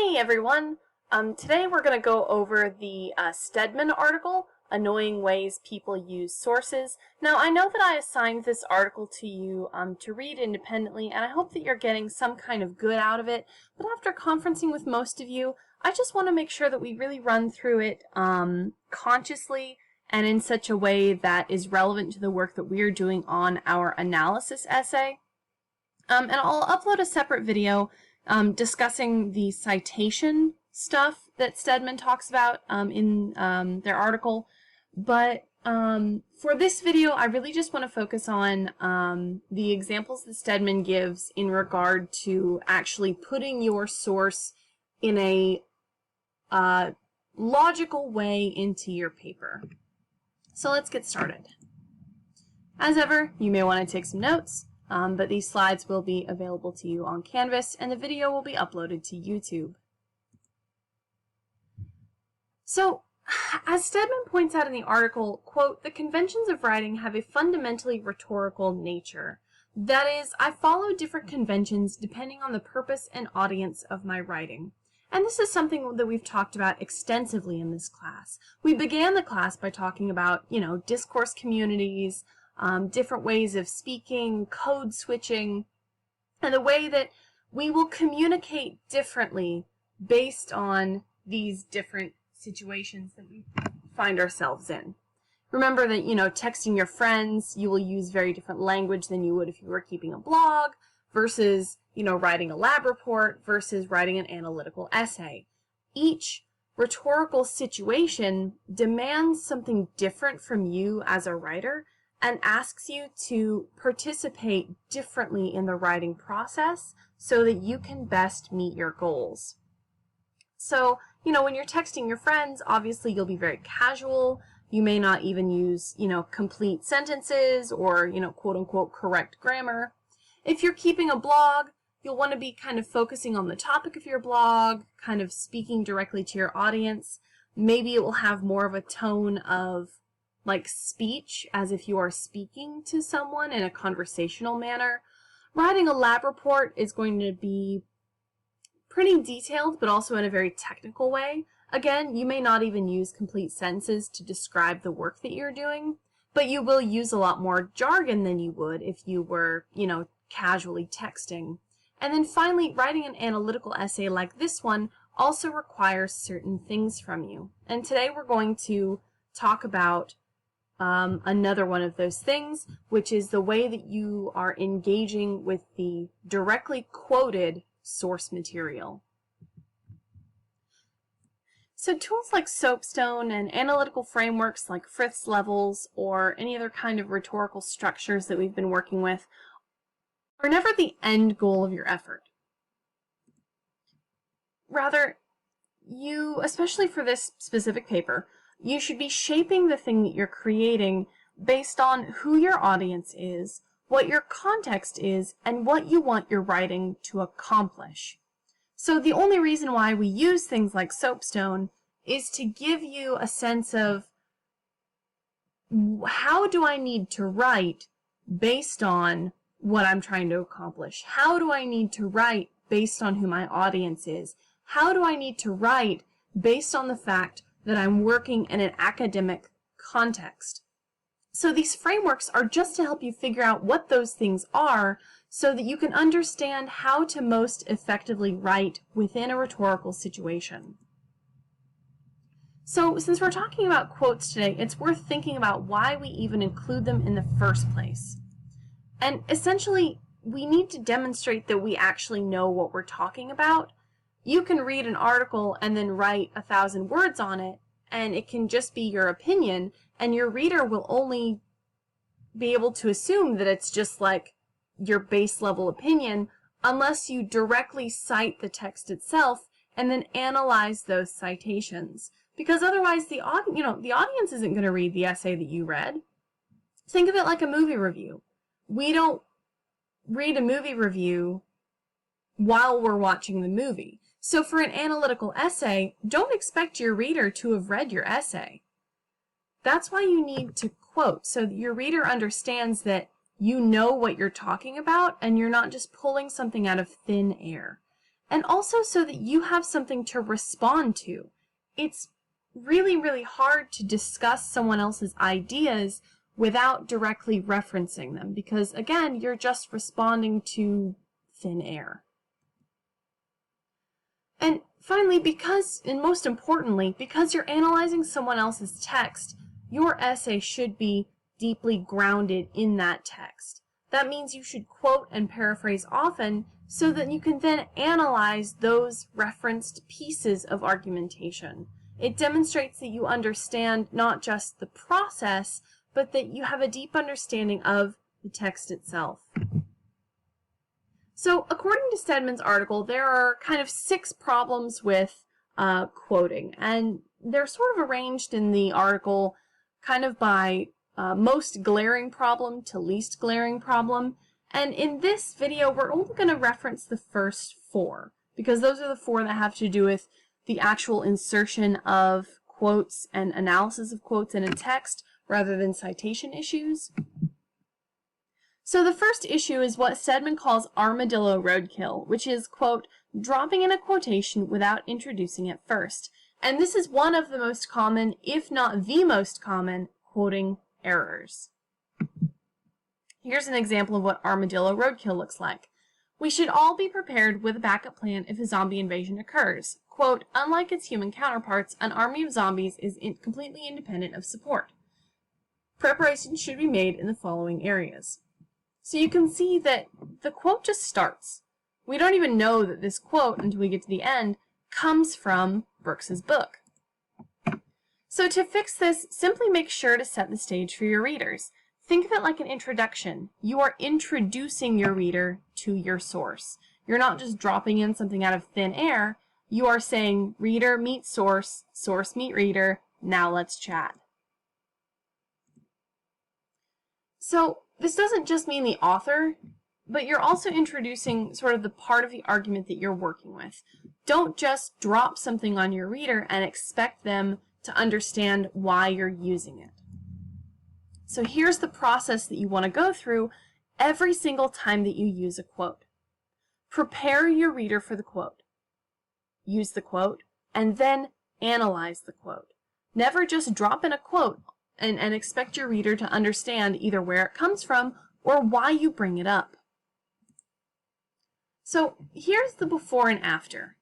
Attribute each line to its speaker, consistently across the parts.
Speaker 1: Hey everyone! Today we're going to go over the Stedman article, Annoying Ways People Use Sources. Now I know that I assigned this article to you to read independently, and I hope that you're getting some kind of good out of it, but after conferencing with most of you, I just want to make sure that we really run through it consciously and in such a way that is relevant to the work that we're doing on our analysis essay. And I'll upload a separate video discussing the citation stuff that Stedman talks about in their article. But for this video, I really just want to focus on the examples that Stedman gives in regard to actually putting your source in a logical way into your paper. So let's get started. As ever, you may want to take some notes. But these slides will be available to you on Canvas, and the video will be uploaded to YouTube. So, as Stedman points out in the article, quote, "The conventions of writing have a fundamentally rhetorical nature. That is, I follow different conventions depending on the purpose and audience of my writing." And this is something that we've talked about extensively in this class. We began the class by talking about, discourse communities, different ways of speaking, code switching, and the way that we will communicate differently based on these different situations that we find ourselves in. Remember that, texting your friends, you will use very different language than you would if you were keeping a blog versus, writing a lab report versus writing an analytical essay. Each rhetorical situation demands something different from you as a writer and asks you to participate differently in the writing process so that you can best meet your goals. So, when you're texting your friends, obviously you'll be very casual. You may not even use, complete sentences or, quote-unquote correct grammar. If you're keeping a blog, you'll want to be kind of focusing on the topic of your blog, kind of speaking directly to your audience. Maybe it will have more of a tone of like speech, as if you are speaking to someone in a conversational manner. Writing a lab report is going to be pretty detailed, but also in a very technical way. Again, you may not even use complete sentences to describe the work that you're doing, but you will use a lot more jargon than you would if you were, casually texting. And then finally, writing an analytical essay like this one also requires certain things from you. And today we're going to talk about another one of those things, which is the way that you are engaging with the directly quoted source material. So tools like soapstone and analytical frameworks like Frith's levels or any other kind of rhetorical structures that we've been working with are never the end goal of your effort. Rather, you, especially for this specific paper, you should be shaping the thing that you're creating based on who your audience is, what your context is, and what you want your writing to accomplish. So the only reason why we use things like soapstone is to give you a sense of how do I need to write based on what I'm trying to accomplish? How do I need to write based on who my audience is? How do I need to write based on the fact that I'm working in an academic context? So these frameworks are just to help you figure out what those things are so that you can understand how to most effectively write within a rhetorical situation. So since we're talking about quotes today, it's worth thinking about why we even include them in the first place. And essentially, we need to demonstrate that we actually know what we're talking about. You can read an article and then write 1,000 words on it, and it can just be your opinion, and your reader will only be able to assume that it's just like your base level opinion unless you directly cite the text itself and then analyze those citations. Because otherwise the audience isn't going to read the essay that you read. Think of it like a movie review. We don't read a movie review while we're watching the movie. So for an analytical essay, don't expect your reader to have read your essay. That's why you need to quote, so that your reader understands that you know what you're talking about and you're not just pulling something out of thin air. and also so that you have something to respond to. It's really, really hard to discuss someone else's ideas without directly referencing them because, again, you're just responding to thin air. And finally, and most importantly, because you're analyzing someone else's text, your essay should be deeply grounded in that text. That means you should quote and paraphrase often so that you can then analyze those referenced pieces of argumentation. It demonstrates that you understand not just the process, but that you have a deep understanding of the text itself. So, according to Stedman's article, there are kind of 6 problems with quoting, and they're sort of arranged in the article kind of by most glaring problem to least glaring problem. And in this video, we're only going to reference the first 4, because those are the 4 that have to do with the actual insertion of quotes and analysis of quotes in a text rather than citation issues. So the first issue is what Stedman calls Armadillo Roadkill, which is, quote, dropping in a quotation without introducing it first. And this is one of the most common, if not the most common, quoting errors. Here's an example of what Armadillo Roadkill looks like. We should all be prepared with a backup plan if a zombie invasion occurs. Quote, unlike its human counterparts, an army of zombies is completely independent of support. Preparations should be made in the following areas. So you can see that the quote just starts. We don't even know that this quote, until we get to the end, comes from Brooks's book. So to fix this, simply make sure to set the stage for your readers. Think of it like an introduction. You are introducing your reader to your source. You're not just dropping in something out of thin air. You are saying, reader meet source, source meet reader, now let's chat. So this doesn't just mean the author, but you're also introducing sort of the part of the argument that you're working with. Don't just drop something on your reader and expect them to understand why you're using it. So here's the process that you want to go through every single time that you use a quote. Prepare your reader for the quote. Use the quote, and then analyze the quote. Never just drop in a quote and expect your reader to understand either where it comes from or why you bring it up. So here's the before and after.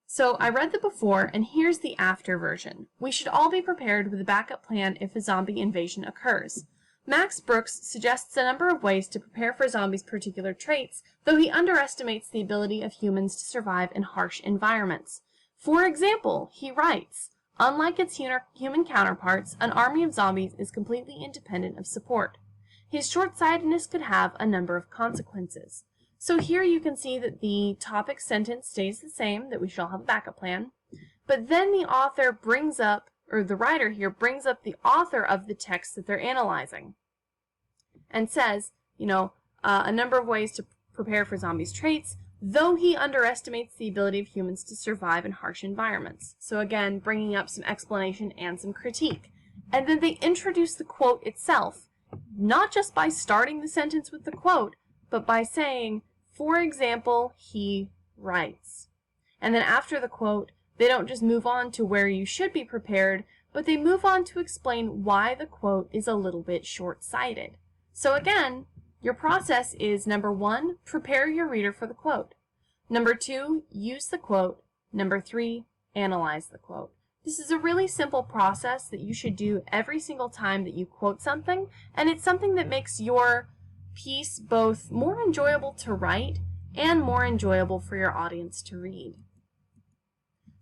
Speaker 1: So I read the before, and here's the after version. We should all be prepared with a backup plan if a zombie invasion occurs. Max Brooks suggests a number of ways to prepare for zombies' particular traits, though he underestimates the ability of humans to survive in harsh environments. For example, he writes, unlike its human counterparts, an army of zombies is completely independent of support. His short-sightedness could have a number of consequences. So here you can see that the topic sentence stays the same, that we should all have a backup plan, but then the author brings up, or the writer here brings up the author of the text that they're analyzing and says, a number of ways to prepare for zombies' traits, though he underestimates the ability of humans to survive in harsh environments. So again, bringing up some explanation and some critique. And then they introduce the quote itself, not just by starting the sentence with the quote, but by saying, for example, he writes. And then after the quote, they don't just move on to where you should be prepared, but they move on to explain why the quote is a little bit short-sighted. So again, your process is, number 1, prepare your reader for the quote. Number 2, use the quote. Number 3, analyze the quote. This is a really simple process that you should do every single time that you quote something, and it's something that makes your piece both more enjoyable to write and more enjoyable for your audience to read.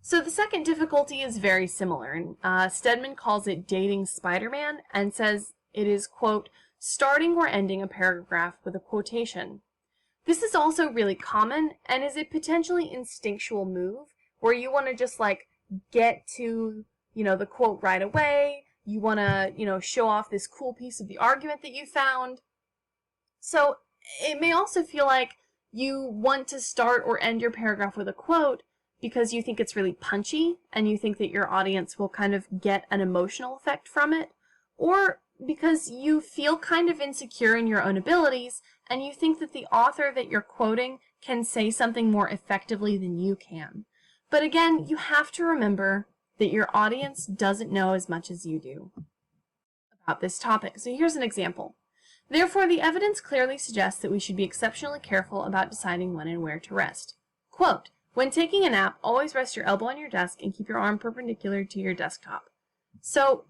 Speaker 1: So the second difficulty is very similar, and Stedman calls it dating Spider-Man and says it is, quote, starting or ending a paragraph with a quotation. This is also really common and is a potentially instinctual move where you want to just get to, the quote right away. You want to, show off this cool piece of the argument that you found. So it may also feel like you want to start or end your paragraph with a quote because you think it's really punchy and you think that your audience will kind of get an emotional effect from it, or because you feel kind of insecure in your own abilities and you think that the author that you're quoting can say something more effectively than you can. But again, you have to remember that your audience doesn't know as much as you do about this topic. So here's an example. Therefore, the evidence clearly suggests that we should be exceptionally careful about deciding when and where to rest. Quote, when taking a nap, always rest your elbow on your desk and keep your arm perpendicular to your desktop. So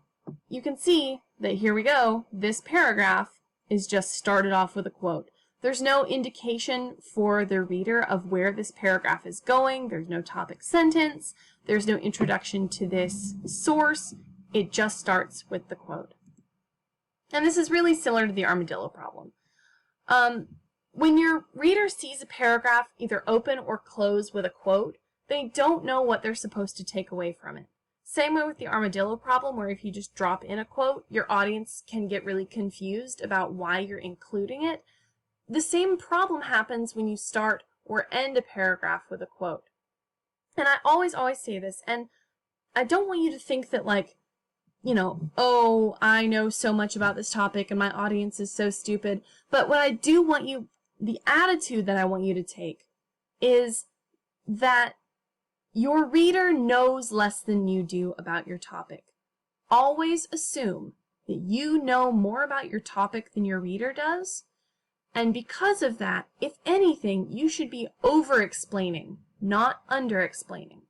Speaker 1: you can see that here we go. This paragraph is just started off with a quote. There's no indication for the reader of where this paragraph is going. There's no topic sentence. There's no introduction to this source. It just starts with the quote. And this is really similar to the armadillo problem. When your reader sees a paragraph either open or close with a quote, they don't know what they're supposed to take away from it. Same way with the armadillo problem, where if you just drop in a quote, your audience can get really confused about why you're including it. The same problem happens when you start or end a paragraph with a quote. And I always say this, and I don't want you to think that, like, you know, oh, I know so much about this topic and my audience is so stupid. But what I do want you, the attitude that I want you to take is that your reader knows less than you do about your topic. Always assume that you know more about your topic than your reader does. And because of that, if anything, you should be over-explaining, not under-explaining.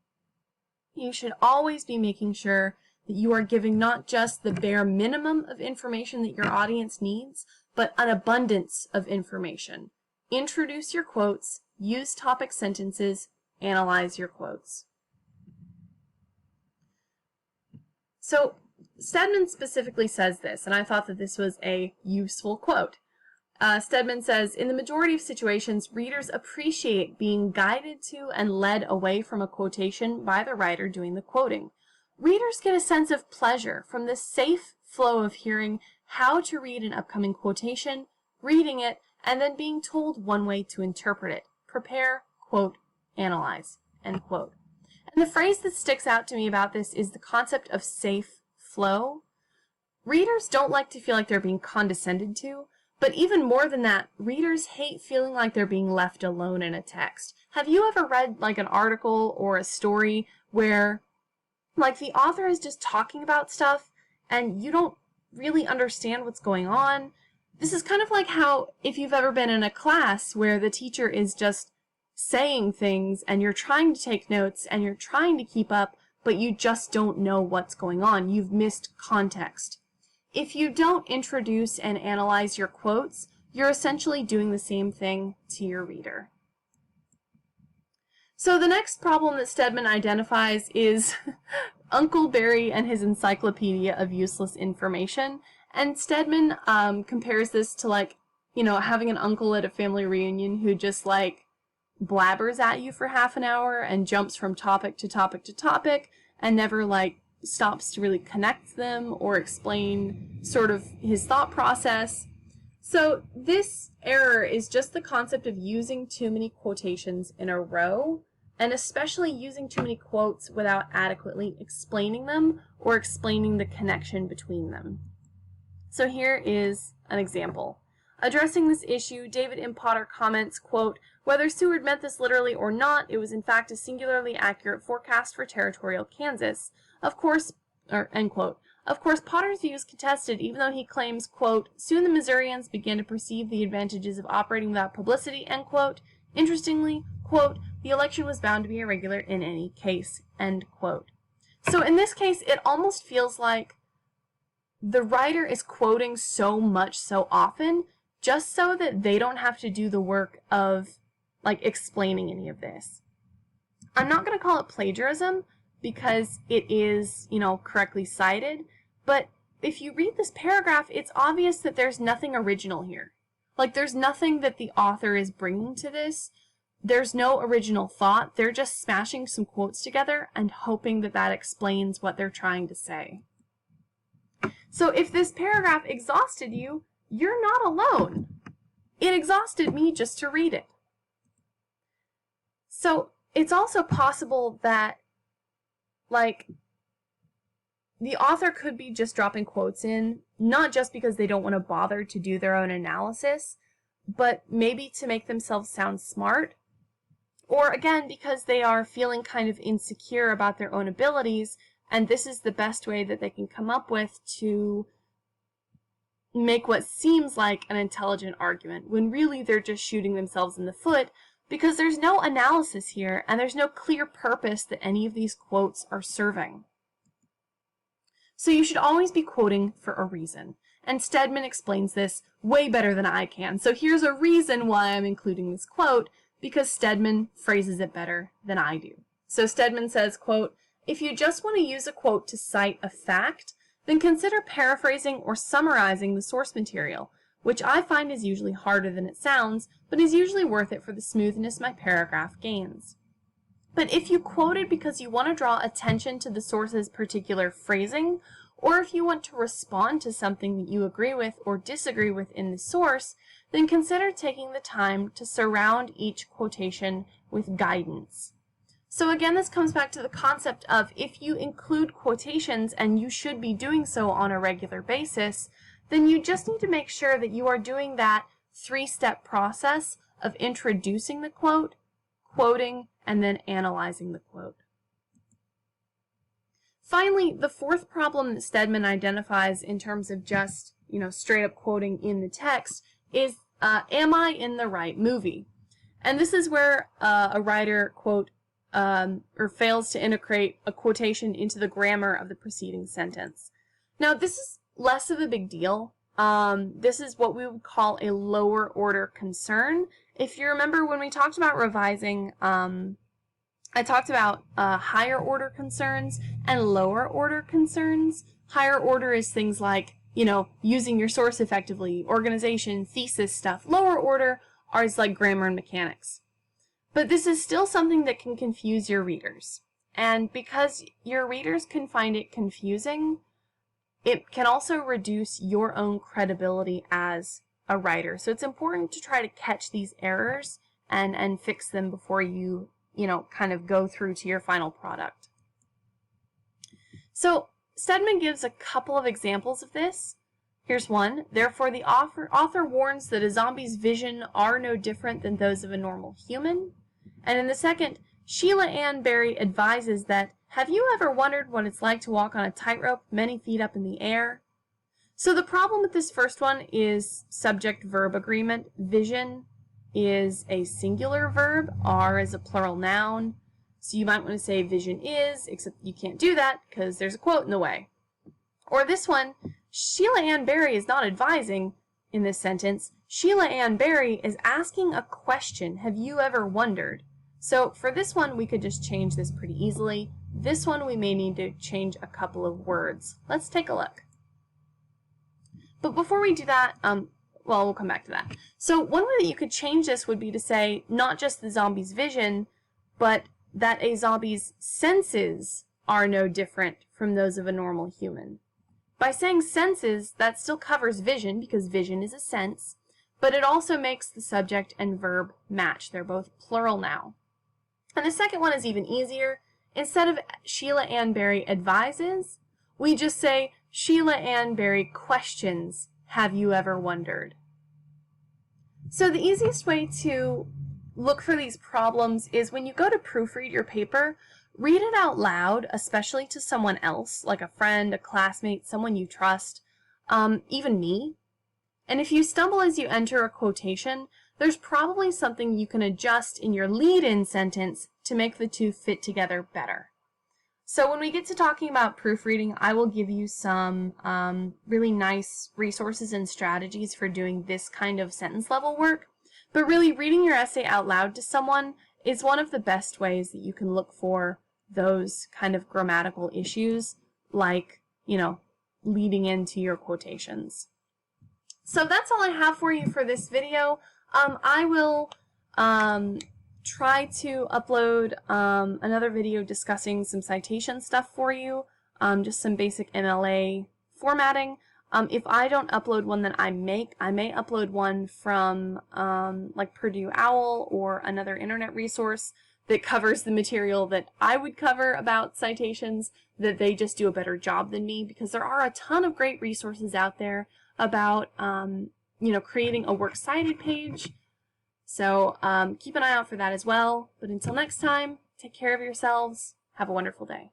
Speaker 1: You should always be making sure that you are giving not just the bare minimum of information that your audience needs, but an abundance of information. Introduce your quotes, use topic sentences, analyze your quotes. So Stedman specifically says this, and I thought that this was a useful quote. Stedman says, in the majority of situations, readers appreciate being guided to and led away from a quotation by the writer doing the quoting. Readers get a sense of pleasure from the safe flow of hearing how to read an upcoming quotation, reading it, and then being told one way to interpret it. Prepare, quote, analyze, end quote. And the phrase that sticks out to me about this is the concept of safe flow. Readers don't like to feel like they're being condescended to, but even more than that, readers hate feeling like they're being left alone in a text. Have you ever read like an article or a story where like the author is just talking about stuff and you don't really understand what's going on? This is kind of like how if you've ever been in a class where the teacher is just saying things and you're trying to take notes and you're trying to keep up, but you just don't know what's going on. You've missed context. If you don't introduce and analyze your quotes, you're essentially doing the same thing to your reader. So the next problem that Stedman identifies is Uncle Barry and his Encyclopedia of Useless Information. And Stedman compares this to, like, you know, having an uncle at a family reunion who just, like, blabbers at you for half an hour and jumps from topic to topic to topic and never, like, stops to really connect them or explain sort of his thought process. So this error is just the concept of using too many quotations in a row, and especially using too many quotes without adequately explaining them or explaining the connection between them. So here is an example. Addressing this issue, David M. Potter comments, quote, whether Seward meant this literally or not, it was in fact a singularly accurate forecast for territorial Kansas. Of course, end quote. Of course, Potter's view is contested, even though he claims, quote, soon the Missourians began to perceive the advantages of operating without publicity, end quote. Interestingly, quote, the election was bound to be irregular in any case, end quote. So in this case, it almost feels like the writer is quoting so much so often just so that they don't have to do the work of, like, explaining any of this. I'm not going to call it plagiarism because it is, you know, correctly cited, but if you read this paragraph, it's obvious that there's nothing original here. Like, there's nothing that the author is bringing to this. There's no original thought. They're just smashing some quotes together and hoping that that explains what they're trying to say. So if this paragraph exhausted you, you're not alone. It exhausted me just to read it. So it's also possible that, like, the author could be just dropping quotes in, not just because they don't want to bother to do their own analysis, but maybe to make themselves sound smart, Or again, because they are feeling kind of insecure about their own abilities, and this is the best way that they can come up with to make what seems like an intelligent argument, when really they're just shooting themselves in the foot, because there's no analysis here, and there's no clear purpose that any of these quotes are serving. So you should always be quoting for a reason, and Stedman explains this way better than I can. So here's a reason why I'm including this quote, because Stedman phrases it better than I do. So Stedman says, quote, "If you just want to use a quote to cite a fact, then consider paraphrasing or summarizing the source material, which I find is usually harder than it sounds, but is usually worth it for the smoothness my paragraph gains. But if you quote it because you want to draw attention to the source's particular phrasing, or if you want to respond to something that you agree with or disagree with in the source, then consider taking the time to surround each quotation with guidance." So again, this comes back to the concept of if you include quotations, and you should be doing so on a regular basis, then you just need to make sure that you are doing that three-step process of introducing the quote, quoting, and then analyzing the quote. Finally, the fourth problem that Stedman identifies in terms of just, straight up quoting in the text is, am I in the right movie? And this is where a writer, quote, or fails to integrate a quotation into the grammar of the preceding sentence. Now, this is less of a big deal. This is what we would call a lower order concern. If you remember when we talked about revising, I talked about higher order concerns and lower order concerns. Higher order is things like, using your source effectively, organization, thesis stuff. Lower order is like grammar and mechanics. But this is still something that can confuse your readers. And because your readers can find it confusing, it can also reduce your own credibility as a writer. So it's important to try to catch these errors and fix them before you, kind of go through to your final product. So Stedman gives a couple of examples of this. Here's one. Therefore, the author warns that a zombie's vision are no different than those of a normal human. And in the second, Sheila Ann Barry advises that, have you ever wondered what it's like to walk on a tightrope many feet up in the air? So the problem with this first one is subject-verb agreement. Vision is a singular verb. Are is a plural noun. So you might want to say vision is, except you can't do that because there's a quote in the way. Or this one, Sheila Ann Barry is not advising in this sentence. Sheila Ann Barry is asking a question. Have you ever wondered? So for this one, we could just change this pretty easily. This one, we may need to change a couple of words. Let's take a look. But before we do that, we'll come back to that. So one way that you could change this would be to say not just the zombie's vision, but that a zombie's senses are no different from those of a normal human. By saying senses, that still covers vision, because vision is a sense, but it also makes the subject and verb match. They're both plural now. And the second one is even easier. Instead of Sheila Ann Barry advises, we just say Sheila Ann Barry questions, have you ever wondered? So the easiest way to look for these problems is when you go to proofread your paper, read it out loud, especially to someone else, like a friend, a classmate, someone you trust, even me. And if you stumble as you enter a quotation, there's probably something you can adjust in your lead-in sentence to make the two fit together better. So when we get to talking about proofreading, I will give you some really nice resources and strategies for doing this kind of sentence level work. But really, reading your essay out loud to someone is one of the best ways that you can look for those kind of grammatical issues, like, leading into your quotations. So that's all I have for you for this video. I will try to upload another video discussing some citation stuff for you, just some basic MLA formatting. If I don't upload one that I may upload one from like Purdue OWL or another internet resource that covers the material that I would cover about citations, that they just do a better job than me, because there are a ton of great resources out there about creating a works cited page, So keep an eye out for that as well. But until next time, take care of yourselves. Have a wonderful day.